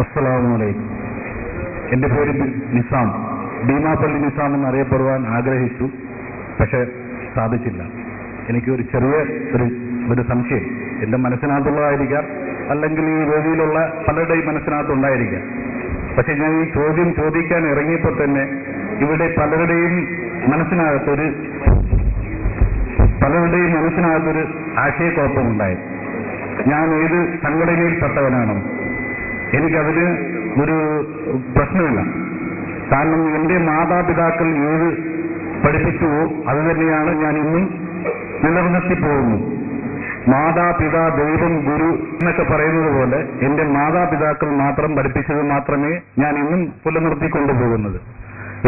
അസ്സലാമലൈക്കും. എൻ്റെ പേര് നിസാം, ഭീമാപ്പള്ളി നിസാം എന്നറിയപ്പെടുവാൻ ആഗ്രഹിച്ചു, പക്ഷെ സാധിച്ചില്ല. എനിക്ക് ഒരു ചെറിയ ഒരു സംശയം എൻ്റെ മനസ്സിനകത്തുള്ളതായിരിക്കാം, അല്ലെങ്കിൽ ഈ വേദിയിലുള്ള പലരുടെയും മനസ്സിനകത്തുണ്ടായിരിക്കാം. പക്ഷെ ഞാൻ ഈ ചോദ്യം ചോദിക്കാൻ ഇറങ്ങിയപ്പോൾ തന്നെ ഇവിടെ പലരുടെയും മനസ്സിനകത്തൊരു ആശയക്കുഴപ്പമുണ്ടായി. ഞാൻ ഏത് സംഘടനയിൽപ്പെട്ടവനാണോ? എനിക്കതിന് ഒരു പ്രശ്നമില്ല. കാരണം എൻ്റെ മാതാപിതാക്കൾ ഏത് പഠിപ്പിച്ചുവോ അത് തന്നെയാണ് ഞാൻ ഇന്നും നിലനിർത്തിപ്പോകുന്നു. മാതാപിതാ ദൈവം ഗുരു എന്നൊക്കെ പറയുന്നത് പോലെ എൻ്റെ മാതാപിതാക്കൾ മാത്രം പഠിപ്പിച്ചത് മാത്രമേ ഞാൻ ഇന്നും പുലനിർത്തിക്കൊണ്ടുപോകുന്നത്.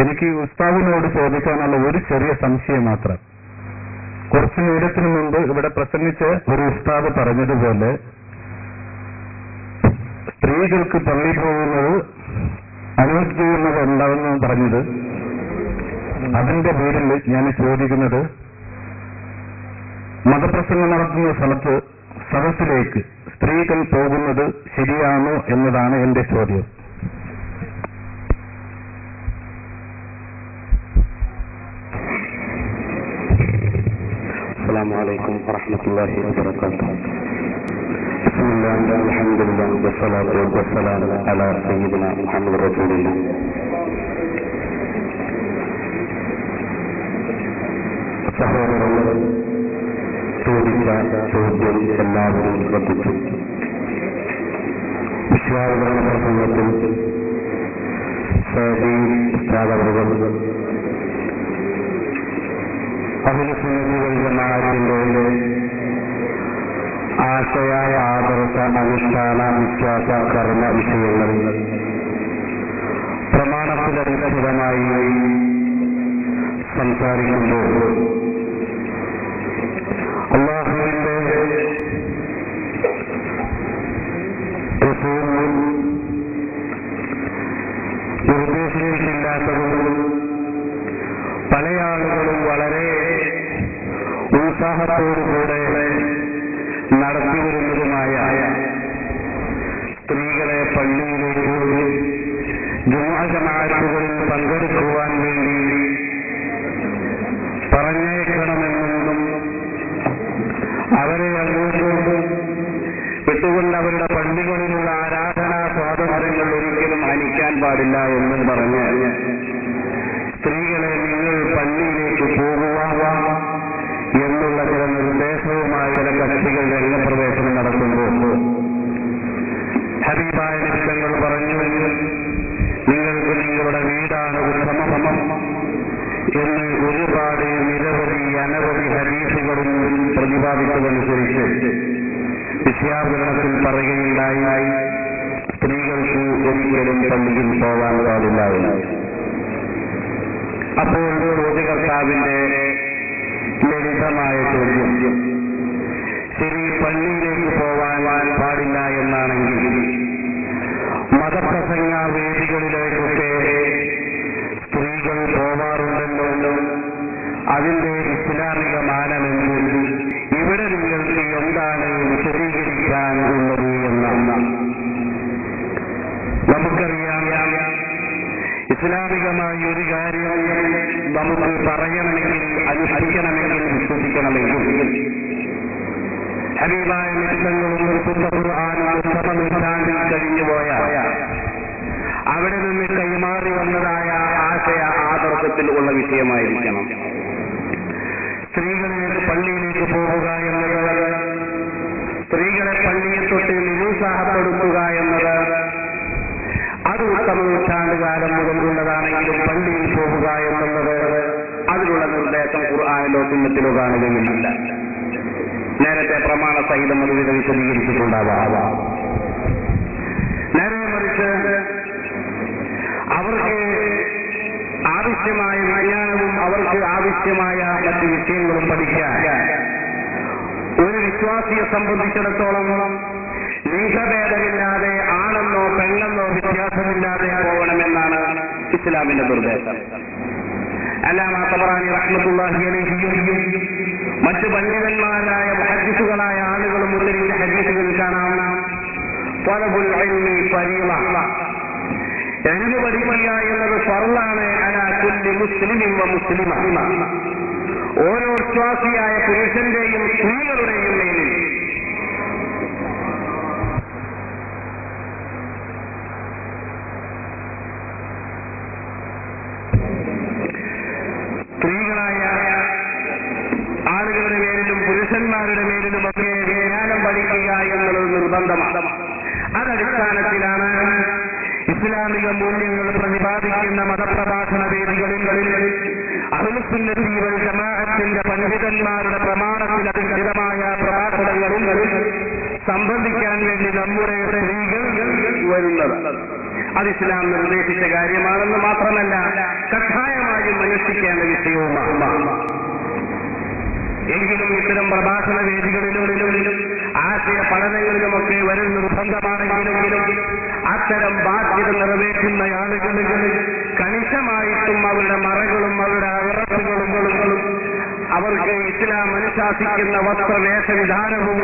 എനിക്ക് ഉസ്താദിനോട് ചോദിക്കാനുള്ള ഒരു ചെറിയ സംശയം മാത്രം. കുറച്ചു നേരത്തിനു മുമ്പ് ഇവിടെ പ്രസംഗിച്ച ഒരു ഉസ്താദ് പറഞ്ഞതുപോലെ സ്ത്രീകൾക്ക് പള്ളി പോകുന്നത് അനുവദിക്കുന്നത് എന്താണെന്ന് പറഞ്ഞത്, അതിന്റെ പേരിൽ ഞാൻ ചോദിക്കുന്നത്, മതപ്രസംഗം നടത്തുന്ന സ്ഥലത്ത് സദസ്സിലേക്ക് സ്ത്രീകൾ പോകുന്നത് ശരിയാണോ എന്നതാണ് എന്റെ ചോദ്യം. അസ്സലാമു അലൈക്കും വറഹ്മത്തുള്ളാഹി വബറകാതുഹു. ബിസ്മില്ലാഹി അൽഹംദുലില്ലാഹി വസ്സലാത്തു വസ്സലാമു അലാ സയ്യിദിനാ മുഹമ്മദ് റസൂലുള്ളാഹി. സഹോദരങ്ങളെ, ചോദിച്ച ചോദ്യം എല്ലാവരും ശ്രദ്ധിച്ചു. വിശ്വാസങ്ങളുടെ പ്രസംഗത്തിൽ സ്ഥാപകർ അഖിലസുന്നത്തിന്റെ ആശയായ ആദർശ അനുഷ്ഠാന വിശ്വാസ കർമ്മ വിഷയങ്ങൾ പ്രമാണത്തിലധിഷ്ഠിതമായി സംസാരിക്കുമ്പോൾ അല്ലാഹുവിന്റെ നിർദ്ദേശിച്ചിട്ടില്ലാത്തതും പല ആളുകളും വളരെ ഉത്സാഹത്തോടുകൂടെ നടത്തിവരുന്നതുമായ സ്ത്രീകളെ പള്ളിയിലേക്ക് ജുമുഅ ജമാഅത്തുകളിൽ പങ്കെടുക്കുവാൻ വേണ്ടി പറഞ്ഞേക്കണമെന്നും അവരെ അങ്ങോട്ട് വിട്ടുകൊണ്ട് അവരുടെ പള്ളികളിലുള്ള ആരാധനാ സ്വാതന്ത്ര്യങ്ങൾ ഒരിക്കലും ഹനിക്കാൻ പാടില്ല എന്നും പറഞ്ഞ് സ്ത്രീകളെ നിങ്ങൾ പള്ളിയിലേക്ക് പോകുക എന്നുള്ള ചില നിർദ്ദേശവുമായി ചില കക്ഷികൾ രംഗപ്രവേശനം നടത്തുമ്പോൾ ഹബീബായ നിമിഷങ്ങൾ പറഞ്ഞു, നിങ്ങൾക്ക് നിങ്ങളുടെ വീടാണ് ഉത്തമം എന്ന് ഒരുപാട് നിരവധി അനവധി ഹദീസുകളും പ്രതിപാദിച്ചതനുസരിച്ച് വിഷയാവതരണത്തിൽ പറയുകയുണ്ടായി, സ്ത്രീകൾക്ക് ഒരിക്കലും പള്ളിയിൽ പോകാൻ പാടില്ല. അപ്പോൾ ചോദ്യകർത്താവിന്റെ ലളിതമായ ചോദ്യം, ശരി, പള്ളിയിലേക്ക് പോകാൻ പാടില്ല എന്നാണെങ്കിൽ മതപ്രസംഗ വേദികളിലേക്കൊക്കെ സ്ത്രീകൾ പോവാറുണ്ടല്ലോ, അതിന്റെ ഇസ്ലാമിക മാനമെങ്കിൽ ഇവിടെ നിങ്ങൾക്ക് എന്താണ് വിശദീകരിക്കാൻ ഉള്ളത് എന്നാണ്. നമുക്കറിയാം, ഇസ്ലാമികമായ ഒരു കാര്യം നമുക്ക് പറയണമെങ്കിൽ, അനുഷ്ഠിക്കണമെങ്കിൽ, വിശ്വസിക്കണമെങ്കിൽ ഹബീബായ നിമിഷങ്ങളും നൂറ്റാണ്ടിൽ കഴിഞ്ഞുപോയ അവിടെ നിന്ന് കൈമാറി വന്നതായ ആശയ ആദർശത്തിൽ ഉള്ള വിഷയമായിരിക്കണം. സ്ത്രീകളെ പള്ളിയിലേക്ക് പോവുക എന്നത്, സ്ത്രീകളെ പള്ളിയെ തൊട്ട് നിരുത്സാഹപ്പെടുത്തുക എന്നത് അത് ഉത്തമ നൂറ്റാണ്ടുകാലം മുതലുള്ളതാണെങ്കിലും പള്ളിയിൽ പോവുക എന്നുള്ളത് അതിനുള്ള നിർദ്ദേശം ഖുർആനിലോ സുന്നത്തിലോ കാണുകയുമില്ല. നേരത്തെ പ്രമാണ സഹിതം അത് വിശദീകരിച്ചിട്ടുണ്ടാവാം. നേരെ മറിച്ച് അവർക്ക് ആവശ്യമായ വിജ്ഞാനവും അവർക്ക് ആവശ്യമായ മറ്റ് വിഷയങ്ങളും പഠിക്കാൻ ഒരു വിശ്വാസിയെ സംബന്ധിച്ചിടത്തോളം ലിംഗഭേദമില്ലാതെ ആണെന്നോ പെണ്ണെന്നോ വ്യത്യാസമില്ലാതെ പോകണമെന്നാണ് ഇസ്ലാമിന്റെ നിർദ്ദേശം. അല്ലാമ തബറാനി റഹ്മത്തുള്ളാഹി അലൈഹിയും മറ്റു പണ്ഡിതന്മാരായ മുഹദ്ദിസുകളായ ആളുകളും ഉദ്ധരിച്ച ഹദീസുകളിൽ കാണാം, തലബുൽ ഇൽമി ഫരീള. ഇൽമു പഠിക്കുക എന്നത് ഫർളാണ് അലാ കുല്ലി മുസ്ലിമിൻ വ മുസ്ലിമ. ഓരോ വിശ്വാസിയായ പുരുഷന്റെയും സ്ത്രീകളുടെയും മേലിൽ. സ്ത്രീകളായ ആളുകളുടെ മേലിലും പുരുഷന്മാരുടെ മേലിലുമൊക്കെ വിജ്ഞാനം പഠിക്കുക എന്നുള്ളത് നിർബന്ധമാണ്. അതടിസ്ഥാനത്തിലാണ് ഇസ്ലാമിക മൂല്യങ്ങൾ പ്രതിപാദിക്കുന്ന മതപ്രഭാഷണ വേദികളിൽ അഹ്ലുസുന്നത്തി വൽ ജമാഅത്തിന്റെ പണ്ഡിതന്മാരുടെ പ്രമാണത്തിൽ അധിഷ്ഠിതമായ പ്രഭാഷണങ്ങളിൽ സംബന്ധിക്കാൻ വേണ്ടി നമ്മുടെ സ്ത്രീകൾ വരുന്നത്. അത് ഇസ്ലാം നിർദ്ദേശിച്ച കാര്യമാണെന്ന് മാത്രമല്ല, കഠായമായും അനുഷ്ഠിക്കേണ്ട വിഷയവുമാണ്. എങ്കിലും ഇത്തരം പ്രഭാഷണ വേദികളിലും ആശയ പഠനങ്ങളിലുമൊക്കെ വരും നിർബന്ധമാണെങ്കിലും അത്തരം ബാധ്യത നിറവേറ്റുന്ന ആളുകളിൽ കണിശമായിട്ടും അവരുടെ മറകളും അവരുടെ അവറത്തുകളും അവർക്ക് ഇസ്ലാം അനുശാസിക്കുന്ന വസ്ത്രവേഷവിധാനവും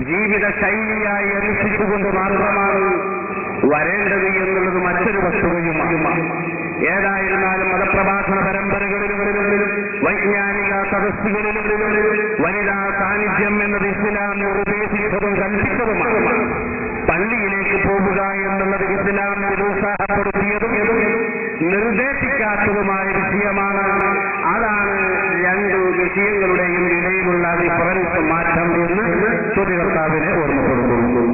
ജീവിത ശൈലിയായി അനുഷ്ഠിച്ചുകൊണ്ട് മാത്രമാണ് വരേണ്ടത് എന്നുള്ളത് മറ്റൊരു വസ്തുതയുമാണ്. ഏതായിരുന്നാലും മതപ്രഭാഷണ പരമ്പരകളിലും വൈജ്ഞാനിക സദസ്സുകളിലും വനിതാ സാന്നിധ്യം എന്നത് ഇസ്ലാം നിർദ്ദേശിച്ചതും കൽപ്പിച്ചതുമാണ്. പള്ളിയിലേക്ക് പോകുക എന്നുള്ളത് ഇസ്ലാം നിരുത്സാഹപ്പെടുത്തിയതും നിർദ്ദേശിക്കാത്തതുമായ വിഷയമാണ്. അതാണ് രണ്ടു വിഷയങ്ങളുടെയും ഇടയിലുള്ള ഡിഫറൻസ് മാറ്റം എന്ന് ചോദ്യകർത്താവിനെ ഓർമ്മപ്പെടുത്തുന്നു.